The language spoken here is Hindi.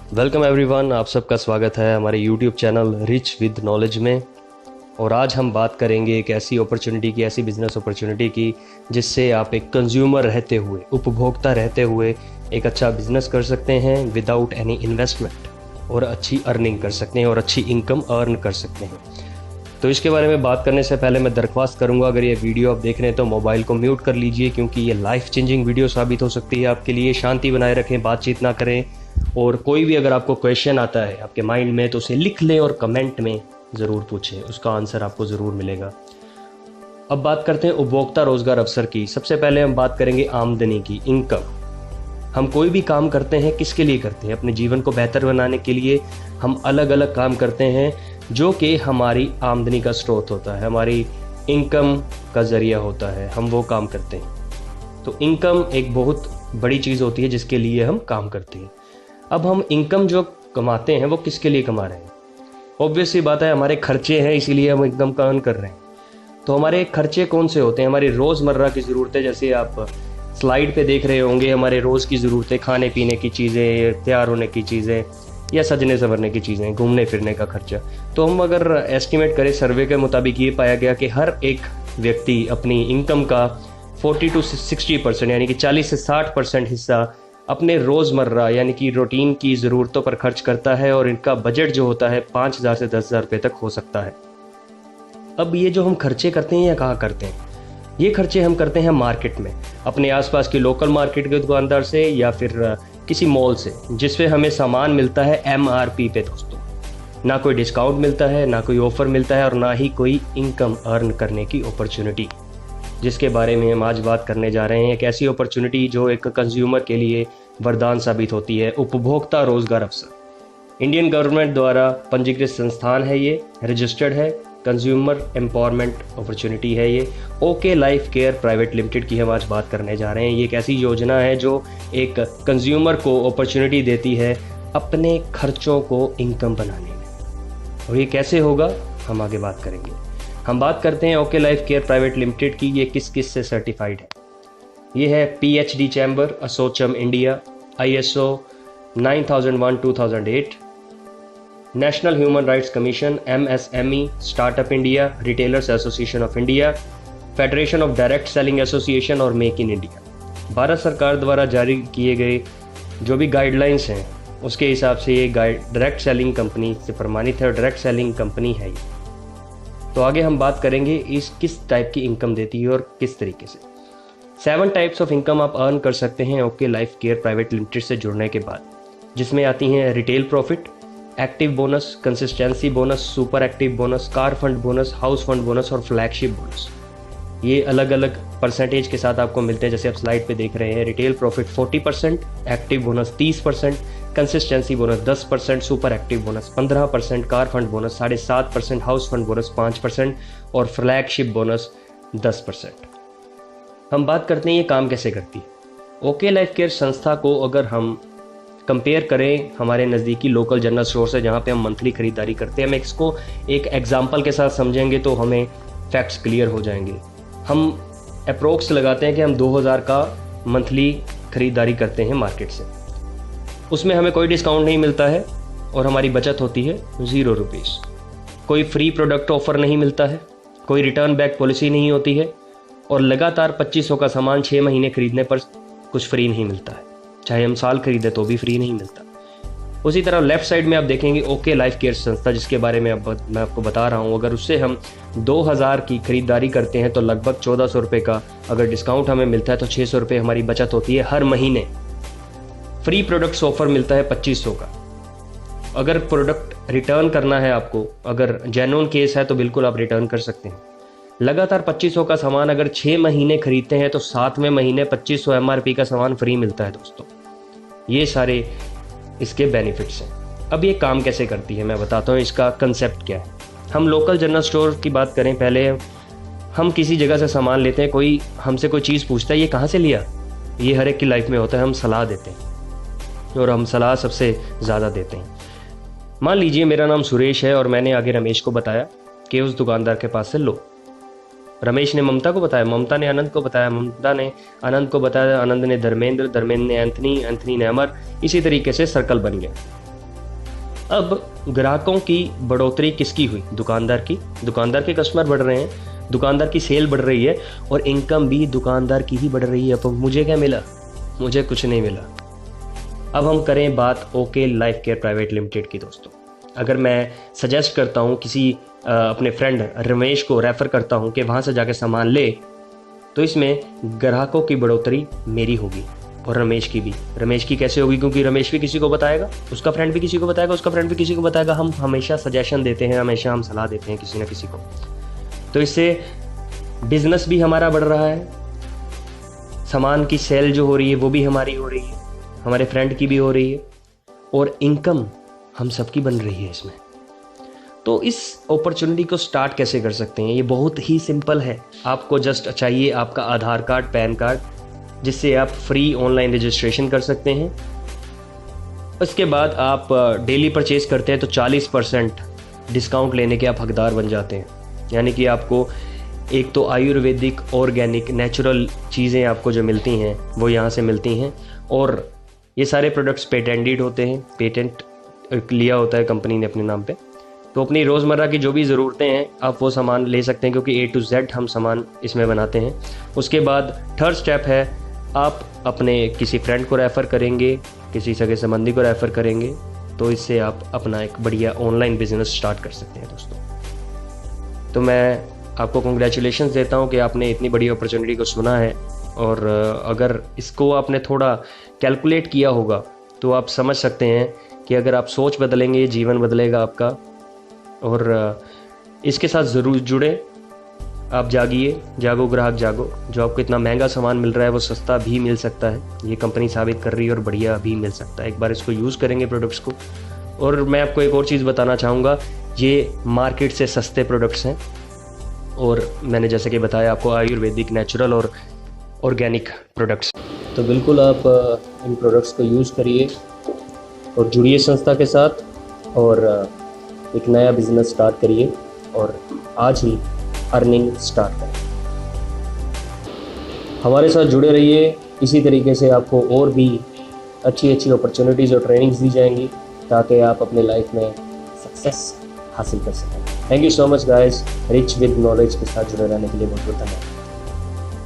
वेलकम एवरीवन, आप सबका स्वागत है हमारे YouTube channel rich with knowledge में। और आज हम बात करेंगे एक ऐसी अपॉर्चुनिटी की, ऐसी बिजनेस अपॉर्चुनिटी की जिससे आप एक कंज्यूमर रहते हुए, उपभोक्ता रहते हुए एक अच्छा बिजनेस कर सकते हैं विदाउट एनी इन्वेस्टमेंट, और अच्छी अर्निंग कर सकते हैं और अच्छी इनकम अर्न कर सकते हैं। तो इसके बारे में बात करने से पहले मैं दरख्वास्त करूंगा, अगर ये वीडियो आप देख रहे हैं तो मोबाइल को म्यूट कर लीजिए, क्योंकि ये लाइफ चेंजिंग वीडियो साबित हो सकती है आपके लिए। शांति बनाए रखें, बातचीत ना करें, और कोई भी अगर आपको क्वेश्चन आता है आपके माइंड में तो उसे लिख लें और कमेंट में ज़रूर पूछें, उसका आंसर आपको ज़रूर मिलेगा। अब बात करते हैं उपभोक्ता रोजगार अवसर की। सबसे पहले हम बात करेंगे आमदनी की, इनकम। हम कोई भी काम करते हैं किसके लिए करते हैं? अपने जीवन को बेहतर बनाने के लिए हम अलग अलग काम करते हैं जो कि हमारी आमदनी का स्रोत होता है, हमारी इनकम का ज़रिया होता है, हम वो काम करते हैं। तो इनकम एक बहुत बड़ी चीज़ होती है जिसके लिए हम काम करते हैं। अब हम इनकम जो कमाते हैं वो किसके लिए कमा रहे हैं? ऑब्वियस सी बात है, हमारे खर्चे हैं, इसीलिए हम इनकम का अर्न कर रहे हैं। तो हमारे खर्चे कौन से होते हैं? हमारी रोज़मर्रा की ज़रूरतें, जैसे आप स्लाइड पे देख रहे होंगे, हमारे रोज़ की ज़रूरतें, खाने पीने की चीज़ें, तैयार होने की चीज़ें या सजने संवरने की चीज़ें, घूमने फिरने का खर्चा। तो हम अगर एस्टिमेट करें, सर्वे के मुताबिक ये पाया गया कि हर एक व्यक्ति अपनी इनकम का 40 to 60% यानी कि 40 से 60% हिस्सा अपने रोज़मर्रा यानी कि रूटीन की ज़रूरतों पर खर्च करता है, और इनका बजट जो होता है 5,000 से 10,000 रुपये तक हो सकता है। अब ये जो हम खर्चे करते हैं या कहाँ करते हैं? ये खर्चे हम करते हैं मार्केट में, अपने आसपास की लोकल मार्केट के दुकानदार से या फिर किसी मॉल से, जिसपे हमें सामान मिलता है MRP पे दोस्तों। ना कोई डिस्काउंट मिलता है, ना कोई ऑफ़र मिलता है, और ना ही कोई इनकम अर्न करने की अपॉर्चुनिटी, जिसके बारे में हम आज बात करने जा रहे हैं। एक ऐसी अपॉर्चुनिटी जो एक कंज्यूमर के लिए वरदान साबित होती है, उपभोक्ता रोजगार अवसर। इंडियन गवर्नमेंट द्वारा पंजीकृत संस्थान है, ये रजिस्टर्ड है, कंज्यूमर एम्पावरमेंट अपॉर्चुनिटी है ये। Okay life care private limited की हम आज बात करने जा रहे हैं। ये एक ऐसी योजना है जो एक कंज्यूमर को अपॉर्चुनिटी देती है अपने खर्चों को इनकम बनाने में। और ये कैसे होगा हम आगे बात करेंगे। हम बात करते हैं okay life care private limited की। ये किस किस से सर्टिफाइड है? ये है PhD chamber, ASSOCHAM India, ISO 9001-2008, national human rights commission, MSME, startup India, retailers association of India, federation of direct selling association और मेक इन इंडिया। भारत सरकार द्वारा जारी किए गए जो भी गाइडलाइंस हैं उसके हिसाब से ये डायरेक्ट सेलिंग कंपनी से प्रमाणित है और डायरेक्ट सेलिंग कंपनी है ये। तो आगे हम बात करेंगे इस किस टाइप की इनकम देती है और किस तरीके से। 7 टाइप्स ऑफ इनकम आप अर्न कर सकते हैं okay life care private limited से जुड़ने के बाद, जिसमें आती हैं retail profit, active bonus, consistency bonus, super active bonus, car fund bonus, house fund bonus और फ्लैगशिप बोनस। ये अलग अलग परसेंटेज के साथ आपको मिलते हैं, जैसे आप स्लाइड पे देख रहे हैं। Retail profit 40%, active bonus 30%, consistency bonus 10%, super active bonus 15%, car fund bonus 7.5%, house fund bonus 5% और फ्लैगशिप बोनस 10%। हम बात करते हैं ये काम कैसे करती है। ओके लाइफ केयर संस्था को अगर हम कंपेयर करें हमारे नज़दीकी लोकल जनरल स्टोर से, जहाँ पे हम मंथली खरीदारी करते हैं, हम इसको एक एग्जांपल के साथ समझेंगे तो हमें फैक्ट्स क्लियर हो जाएंगे। हम अप्रोक्स लगाते हैं कि हम 2,000 का मंथली खरीदारी करते हैं मार्केट से, उसमें हमें कोई डिस्काउंट नहीं मिलता है और हमारी बचत होती है 0 रुपीज़। कोई फ्री प्रोडक्ट ऑफर नहीं मिलता है, कोई रिटर्न बैक पॉलिसी नहीं होती है, और लगातार 2500 का सामान 6 महीने खरीदने पर कुछ फ्री नहीं मिलता है, चाहे हम साल खरीदें तो भी फ्री नहीं मिलता। उसी तरह लेफ्ट साइड में आप देखेंगे ओके लाइफ केयर संस्था, जिसके बारे में मैं आपको बता रहा हूँ। अगर उससे हम 2,000 की खरीदारी करते हैं तो लगभग 1,400 रुपये का अगर डिस्काउंट हमें मिलता है तो 600 रुपये हमारी बचत होती है हर महीने। फ्री प्रोडक्ट्स ऑफर मिलता है 2500 का। अगर प्रोडक्ट रिटर्न करना है आपको, अगर जेन्युइन केस है तो बिल्कुल आप रिटर्न कर सकते हैं। लगातार 2500 का सामान अगर 6 महीने खरीदते हैं तो 7वें महीने 2500 MRP का सामान फ्री मिलता है दोस्तों। ये सारे इसके बेनिफिट्स हैं। अब ये काम कैसे करती है मैं बताता हूँ, इसका कंसेप्ट क्या है। हम लोकल जनरल स्टोर की बात करें, पहले हम किसी जगह से सामान लेते हैं, कोई हमसे कोई चीज़ पूछता है ये कहाँ से लिया, ये हर एक की लाइफ में होता है। हम सलाह देते हैं और हम सलाह सबसे ज़्यादा देते हैं। मान लीजिए मेरा नाम सुरेश है और मैंने आगे रमेश को बताया कि उस दुकानदार के पास से लो। रमेश ने ममता को बताया, ममता ने अनंत को बताया, ममता ने अनंत को बताया, आनंद ने धर्मेंद्र, धर्मेंद्र ने एंथनी, एंथनी ने अमर, इसी तरीके से सर्कल बन गया। अब ग्राहकों की बढ़ोतरी किसकी हुई? दुकानदार की। दुकानदार के कस्टमर बढ़ रहे हैं, दुकानदार की सेल बढ़ रही है और इनकम भी दुकानदार की ही बढ़ रही है। अब मुझे क्या मिला? मुझे कुछ नहीं मिला। अब हम करें बात okay life care private limited की। दोस्तों, अगर मैं सजेस्ट करता हूँ किसी अपने फ्रेंड रमेश को रेफ़र करता हूँ कि वहाँ से जाके सामान ले, तो इसमें ग्राहकों की बढ़ोतरी मेरी होगी और रमेश की भी। रमेश की कैसे होगी? क्योंकि रमेश भी किसी को बताएगा, उसका फ्रेंड भी किसी को बताएगा, उसका फ्रेंड भी किसी को बताएगा। हम हमेशा सजेशन देते हैं, हमेशा हम सलाह देते हैं किसी न किसी को। तो इससे बिजनेस भी हमारा बढ़ रहा है, सामान की सेल जो हो रही है वो भी हमारी हो रही है, हमारे फ्रेंड की भी हो रही है और इनकम हम सबकी बन रही है इसमें। तो इस अपॉर्चुनिटी को स्टार्ट कैसे कर सकते हैं? ये बहुत ही सिंपल है। आपको जस्ट चाहिए आपका आधार कार्ड, पैन कार्ड, जिससे आप फ्री ऑनलाइन रजिस्ट्रेशन कर सकते हैं। उसके बाद आप डेली परचेज करते हैं तो 40% डिस्काउंट लेने के आप हकदार बन जाते हैं। यानी कि आपको एक तो आयुर्वेदिक, ऑर्गेनिक, नेचुरल चीज़ें आपको जो मिलती हैं वो यहाँ से मिलती हैं और ये सारे प्रोडक्ट्स पेटेंटेड होते हैं, पेटेंट लिया होता है कंपनी ने अपने नाम पे। तो अपनी रोज़मर्रा की जो भी ज़रूरतें हैं आप वो सामान ले सकते हैं, क्योंकि A to Z हम सामान इसमें बनाते हैं। उसके बाद थर्ड स्टेप है, आप अपने किसी फ्रेंड को रेफ़र करेंगे, किसी सगे संबंधी को रेफ़र करेंगे, तो इससे आप अपना एक बढ़िया ऑनलाइन बिजनेस स्टार्ट कर सकते हैं। दोस्तों, तो मैं आपको कंग्रेचुलेशंस देता हूं कि आपने इतनी बड़ी अपॉर्चुनिटी को सुना है और अगर इसको आपने थोड़ा कैलकुलेट किया होगा तो आप समझ सकते हैं कि अगर आप सोच बदलेंगे, जीवन बदलेगा आपका। और इसके साथ ज़रूर जुड़े, आप जागिए, जागो ग्राहक जागो। जो आपको इतना महंगा सामान मिल रहा है वो सस्ता भी मिल सकता है, ये कंपनी साबित कर रही है, और बढ़िया भी मिल सकता है। एक बार इसको यूज़ करेंगे प्रोडक्ट्स को। और मैं आपको एक और चीज़ बताना चाहूँगा, ये मार्केट से सस्ते प्रोडक्ट्स हैं और मैंने जैसे कि बताया आपको आयुर्वेदिक, नेचुरल और ऑर्गेनिक प्रोडक्ट्स। तो बिल्कुल आप इन प्रोडक्ट्स को यूज़ करिए और जुड़िए संस्था के साथ और एक नया बिजनेस स्टार्ट करिए और आज ही अर्निंग स्टार्ट करें। हमारे साथ जुड़े रहिए, इसी तरीके से आपको और भी अच्छी अच्छी अपॉर्चुनिटीज़ और ट्रेनिंग्स दी जाएंगी ताकि आप अपने लाइफ में सक्सेस हासिल कर सकें। Thank you so much guys. Rich with knowledge के साथ जुड़े रहने के लिए बहुत बहुत धन्यवाद।